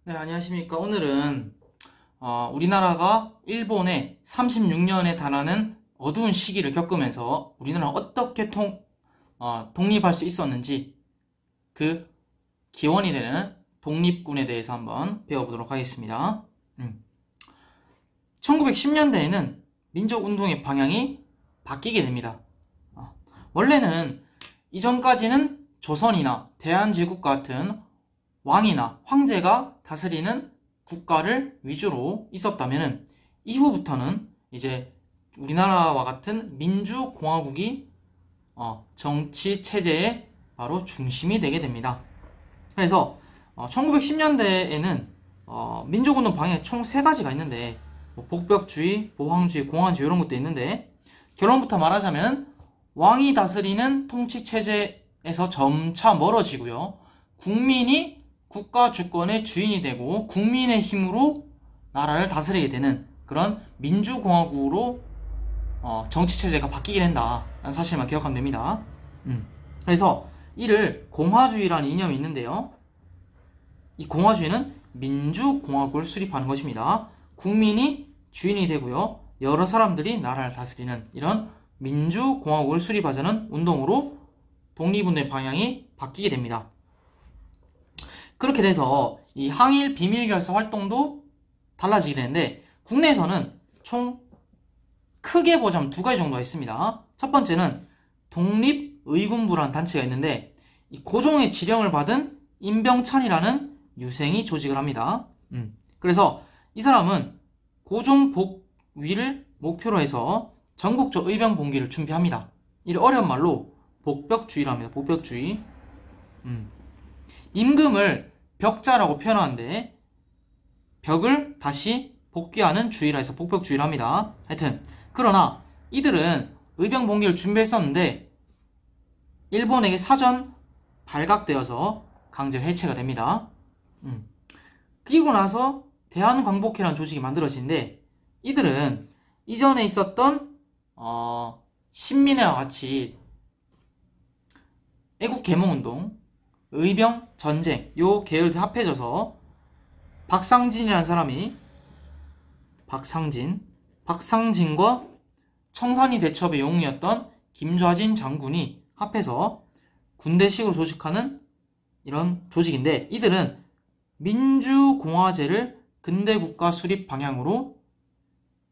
네, 안녕하십니까. 오늘은 우리나라가 일본의 36년에 달하는 어두운 시기를 겪으면서 우리나라가 어떻게 독립할 수 있었는지 그 기원이 되는 독립군에 대해서 한번 배워보도록 하겠습니다. 1910년대에는 민족운동의 방향이 바뀌게 됩니다. 원래는 이전까지는 조선이나 대한제국 같은 왕이나 황제가 다스리는 국가를 위주로 있었다면 이후부터는 이제 우리나라와 같은 민주공화국이 정치 체제의 바로 중심이 되게 됩니다. 그래서 1910년대에는 민족운동 방향이 총 3가지가 있는데 복벽주의, 보황주의, 공화주의 이런 것도 있는데 결론부터 말하자면 왕이 다스리는 통치 체제에서 점차 멀어지고요. 국민이 국가 주권의 주인이 되고 국민의 힘으로 나라를 다스리게 되는 그런 민주공화국으로 정치체제가 바뀌게 된다라는 사실만 기억하면 됩니다. 그래서 이를 공화주의라는 이념이 있는데요. 이 공화주의는 민주공화국을 수립하는 것입니다. 국민이 주인이 되고요. 여러 사람들이 나라를 다스리는 이런 민주공화국을 수립하자는 운동으로 독립운동의 방향이 바뀌게 됩니다. 그렇게 돼서 이 항일 비밀결사 활동도 달라지게 되는데 국내에서는 총 크게 보자면 2가지 정도가 있습니다. 첫 번째는 독립의군부라는 단체가 있는데 이 고종의 지령을 받은 임병찬이라는 유생이 조직을 합니다. 그래서 이 사람은 고종 복위를 목표로 해서 전국적 의병 봉기를 준비합니다. 이 어려운 말로 복벽주의라 합니다. 복벽주의. 임금을 벽자라고 표현하는데 벽을 다시 복귀하는 주의라 해서 복벽주의를 합니다. 하여튼 그러나 이들은 의병 봉기를 준비했었는데 일본에게 사전 발각되어서 강제로 해체가 됩니다. 그리고 나서 대한광복회라는 조직이 만들어지는데 이들은 이전에 있었던 신민회와 같이 애국개몽운동, 의병, 전쟁 요 계열들 합해져서 박상진이라는 사람이 박상진과 청산리 대첩의 영웅이었던 김좌진 장군이 합해서 군대식으로 조직하는 이런 조직인데 이들은 민주공화제를 근대국가 수립 방향으로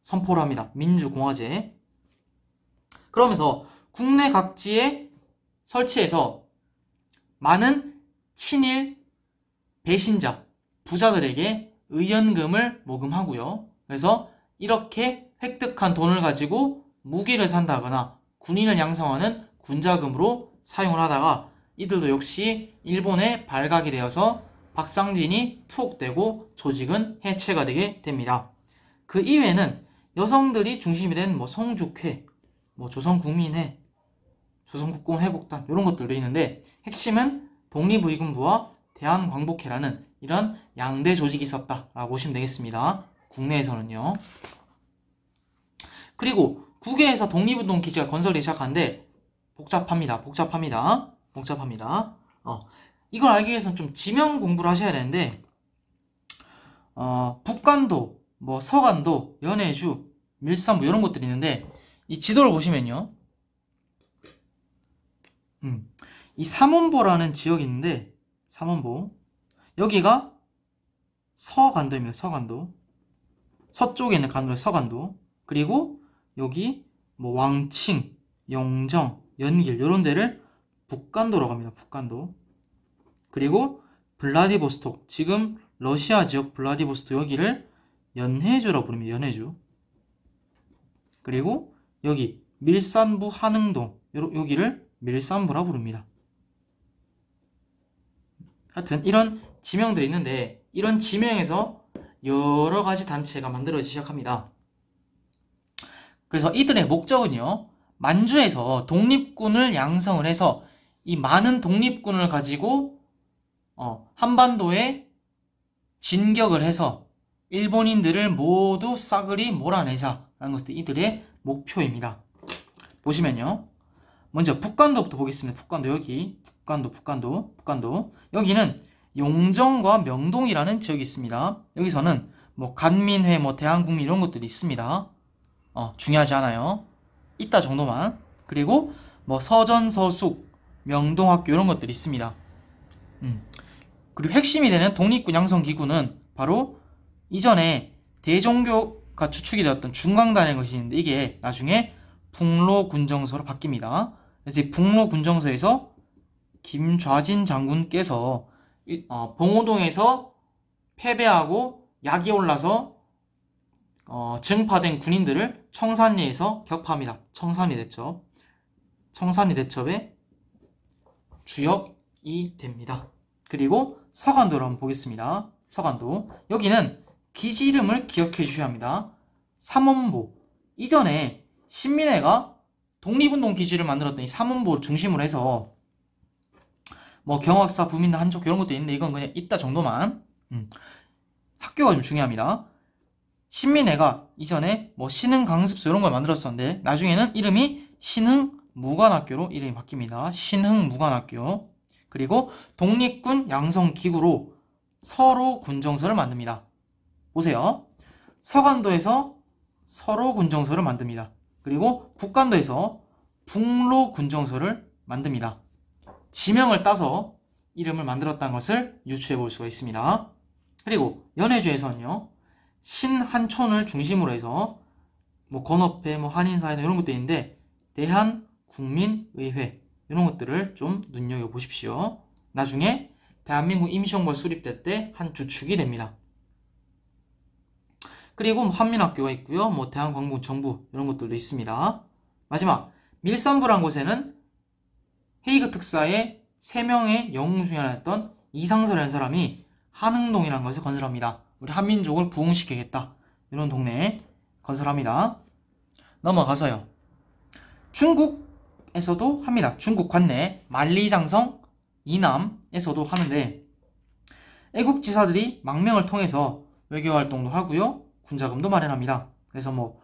선포를 합니다. 민주공화제. 그러면서 국내 각지에 설치해서 많은 친일 배신자, 부자들에게 의연금을 모금하고요. 그래서 이렇게 획득한 돈을 가지고 무기를 산다거나 군인을 양성하는 군자금으로 사용을 하다가 이들도 역시 일본에 발각이 되어서 박상진이 투옥되고 조직은 해체가 되게 됩니다. 그 이외에는 여성들이 중심이 된 송죽회, 조선국민회, 조선국공회복단 이런 것들도 있는데 핵심은 독립의군부와 대한광복회라는 이런 양대 조직이 있었다라고 보시면 되겠습니다. 국내에서는요. 그리고 국외에서 독립운동 기지가 건설되기 시작하는데 복잡합니다. 이걸 알기 위해서는 좀 지명 공부를 하셔야 되는데 북간도, 서간도, 연해주, 밀산부 이런 것들이 있는데 이 지도를 보시면요. 이 삼원보라는 지역이 있는데 삼원보 여기가 서간도입니다. 서간도 서쪽에 있는 간도의 서간도 그리고 여기 왕칭, 영정, 연길 이런 데를 북간도라고 합니다. 북간도 그리고 블라디보스톡 지금 러시아 지역 블라디보스톡 여기를 연해주라고 부릅니다. 연해주 그리고 여기 밀산부 한흥동 여기를 밀산부라고 부릅니다. 하여튼 이런 지명들이 있는데 이런 지명에서 여러가지 단체가 만들어지기 시작합니다. 그래서 이들의 목적은요. 만주에서 독립군을 양성을 해서 이 많은 독립군을 가지고 한반도에 진격을 해서 일본인들을 모두 싸그리 몰아내자라는 것이 이들의 목표입니다. 보시면요. 먼저 북간도부터 보겠습니다. 북간도 여기 북간도 여기는 용정과 명동이라는 지역이 있습니다. 여기서는 뭐 간민회, 뭐 대한국민 이런 것들이 있습니다. 중요하지 않아요. 있다 정도만. 그리고 뭐 서전, 서숙, 명동학교 이런 것들이 있습니다. 그리고 핵심이 되는 독립군 양성기구는 바로 이전에 대종교가 주축이 되었던 중광단이라는 것이 있는데 이게 나중에 북로군정서로 바뀝니다. 그래서 이 북로군정서에서 김좌진 장군께서 봉오동에서 패배하고 약이 올라서 증파된 군인들을 청산리에서 격파합니다. 청산리 대첩. 청산리 대첩의 주역이 됩니다. 그리고 서간도를 한번 보겠습니다. 서간도. 여기는 기지 이름을 기억해 주셔야 합니다. 삼원보. 이전에 신민회가 독립운동 기지를 만들었던 이 삼원보를 중심으로 해서 뭐 경학사, 부민단, 한족 이런 것도 있는데 이건 그냥 있다 정도만. 학교가 좀 중요합니다. 신민회가 이전에 뭐 신흥강습소 이런 걸 만들었었는데 나중에는 이름이 신흥무관학교로 이름이 바뀝니다. 신흥무관학교. 그리고 독립군 양성기구로 서로군정서를 만듭니다. 보세요. 서간도에서 서로군정서를 만듭니다. 그리고 북간도에서 북로군정서를 만듭니다. 지명을 따서 이름을 만들었다는 것을 유추해 볼 수가 있습니다. 그리고 연해주에서는요, 신한촌을 중심으로 해서 뭐 건업회, 뭐 한인사회 이런 것도 있는데 대한국민의회 이런 것들을 좀 눈여겨 보십시오. 나중에 대한민국 임시정부가 수립될 때 한 주축이 됩니다. 그리고 뭐 한민학교가 있고요, 뭐 대한광복정부 이런 것들도 있습니다. 마지막 밀산부란 곳에는 헤이그 특사의 3명의 영웅 중에 하나였던 이상설이라는 사람이 한흥동이라는 것을 건설합니다. 우리 한민족을 부흥시키겠다. 이런 동네에 건설합니다. 넘어가서요. 중국에서도 합니다. 중국 관내 만리장성 이남에서도 하는데 애국지사들이 망명을 통해서 외교활동도 하고요. 군자금도 마련합니다. 그래서 뭐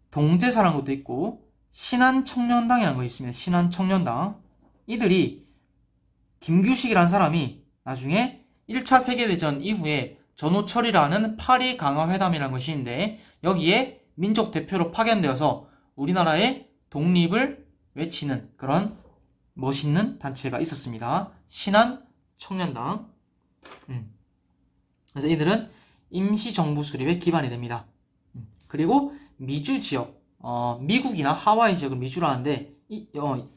동제사라는 것도 있고 신한청년당이라는 거 있습니다. 신한청년당. 이들이 김규식이라는 사람이 나중에 1차 세계대전 이후에 전호철이라는 파리 강화회담이라는 것이 있는데 여기에 민족 대표로 파견되어서 우리나라의 독립을 외치는 그런 멋있는 단체가 있었습니다. 신한청년당. 그래서 이들은 임시정부 수립의 기반이 됩니다. 그리고 미주 지역, 미국이나 하와이 지역을 미주로 하는데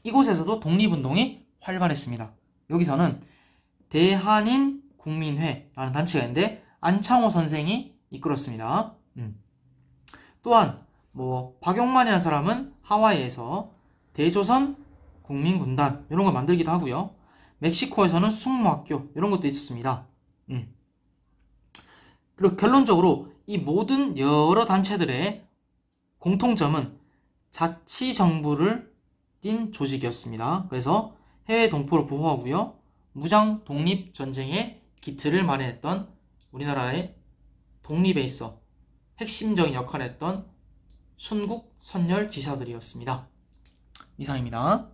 이곳에서도 독립운동이 활발했습니다. 여기서는 대한인 국민회라는 단체가 있는데 안창호 선생이 이끌었습니다. 또한 뭐 박용만이라는 사람은 하와이에서 대조선 국민군단 이런 걸 만들기도 하고요. 멕시코에서는 숙모학교 이런 것도 있었습니다. 그리고 결론적으로 이 모든 여러 단체들의 공통점은 자치정부를 띈 조직이었습니다. 그래서 해외 동포를 보호하고요. 무장 독립전쟁의 기틀을 마련했던 우리나라의 독립에 있어 핵심적인 역할을 했던 순국 선열 지사들이었습니다. 이상입니다.